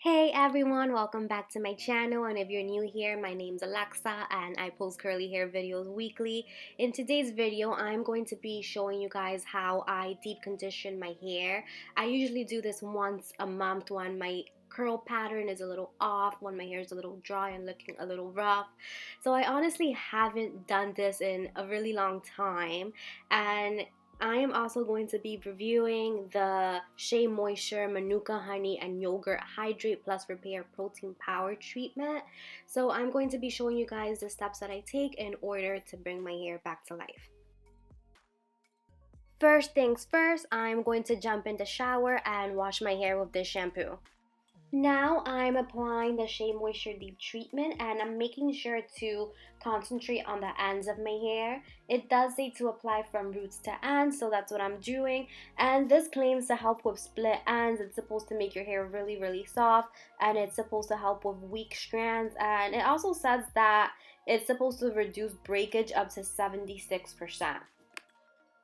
Hey everyone, welcome back to my channel, and if you're new here, my name's Alexa and I post curly hair videos weekly. In today's video, I'm going to be showing you guys how I deep condition my hair. I usually do this once a month when my curl pattern is a little off, when my hair is a little dry and looking a little rough. So I honestly haven't done this in a really long time, and I am also going to be reviewing the Shea Moisture Manuka Honey and Yogurt Hydrate Plus Repair Protein Power Treatment. So I'm going to be showing you guys the steps that I take in order to bring my hair back to life. First things first, I'm going to jump in the shower and wash my hair with this shampoo. Now I'm applying the Shea Moisture Deep Treatment, and I'm making sure to concentrate on the ends of my hair. It does say to apply from roots to ends, so that's what I'm doing. And this claims to help with split ends. It's supposed to make your hair really soft, and it's supposed to help with weak strands. And it also says that it's supposed to reduce breakage up to 76%.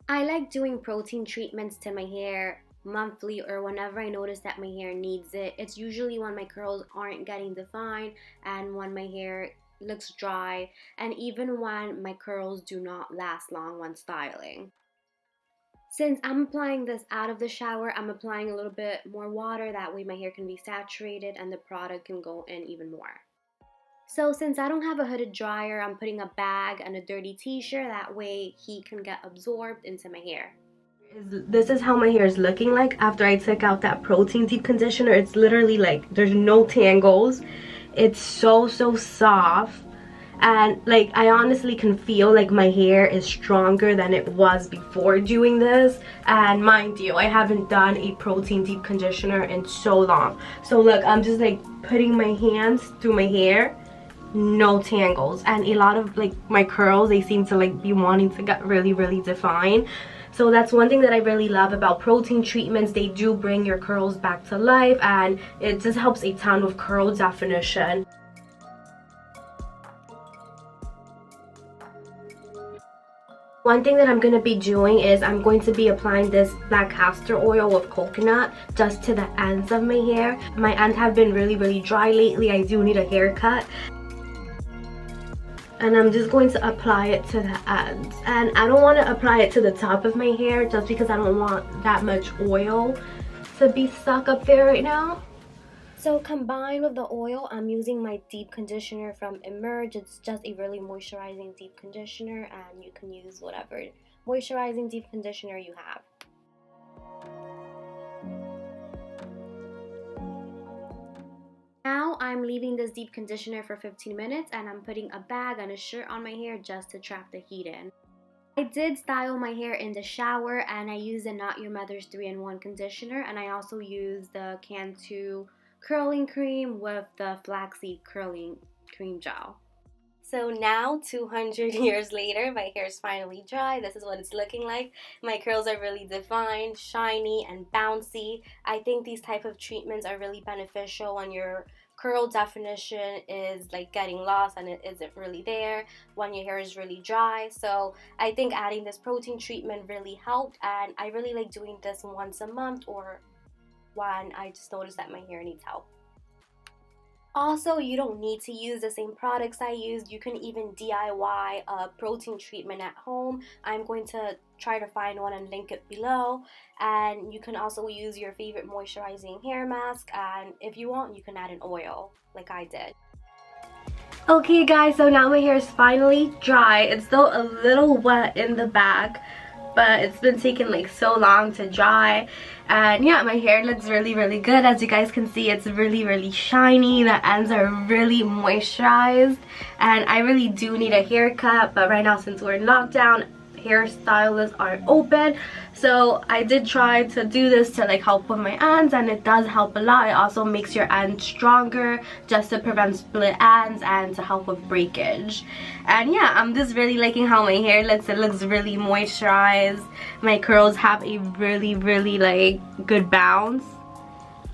I like doing protein treatments to my hair monthly or whenever I notice that my hair needs it. It's usually when my curls aren't getting defined and when my hair looks dry, and even when my curls do not last long when styling. Since I'm applying this out of the shower, I'm applying a little bit more water. That way my hair can be saturated and the product can go in even more. So since I don't have a hooded dryer, I'm putting a bag and a dirty t-shirt. That way heat can get absorbed into my hair. This is how my hair is looking like after I took out that protein deep conditioner. It's literally like there's no tangles. It's so soft, and like I honestly can feel like my hair is stronger than it was before doing this. And mind you, I haven't done a protein deep conditioner in so long. So look, I'm just like putting my hands through my hair. No tangles, and a lot of like my curls, they seem to like be wanting to get really defined. So that's one thing that I really love about protein treatments. They do bring your curls back to life, and it just helps a ton with curl definition. One thing that I'm going to be doing is I'm going to be applying this black castor oil with coconut just to the ends of my hair. My ends have been really dry lately. I do need a haircut. And I'm just going to apply it to the ends. And I don't want to apply it to the top of my hair just because I don't want that much oil to be stuck up there right now. So combined with the oil, I'm using my deep conditioner from Emerge. It's just a really moisturizing deep conditioner, and you can use whatever moisturizing deep conditioner you have. Now I'm leaving this deep conditioner for 15 minutes, and I'm putting a bag and a shirt on my hair just to trap the heat in. I did style my hair in the shower, and I used the Not Your Mother's 3-in-1 conditioner, and I also used the Cantu curling cream with the flaxseed curling cream gel. So now, 200 years later, my hair is finally dry. This is what it's looking like. My curls are really defined, shiny, and bouncy. I think these type of treatments are really beneficial when your curl definition is like getting lost and it isn't really there, when your hair is really dry. So I think adding this protein treatment really helped, and I really like doing this once a month or when I just notice that my hair needs help. Also, you don't need to use the same products I used. You can even DIY a protein treatment at home. I'm going to try to find one and link it below. And you can also use your favorite moisturizing hair mask. And if you want, you can add an oil like I did. Okay guys, so now my hair is finally dry. It's still a little wet in the back, but it's been taking like so long to dry. And yeah, my hair looks really good. As you guys can see, it's really shiny. The ends are really moisturized, and I really do need a haircut. But right now, since we're in lockdown, hairstylists are open, so I did try to do this to like help with my ends, and it does help a lot. It also makes your ends stronger just to prevent split ends and to help with breakage. And yeah, I'm just really liking how my hair looks. It looks really moisturized. My curls have a really like good bounce,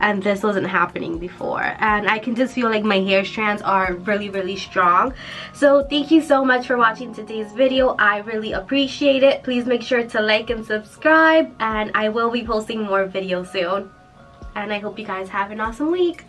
and this wasn't happening before, and I can just feel like my hair strands are really strong. So thank you so much for watching today's video. I really appreciate it. Please make sure to like and subscribe, and I will be posting more videos soon, and I hope you guys have an awesome week.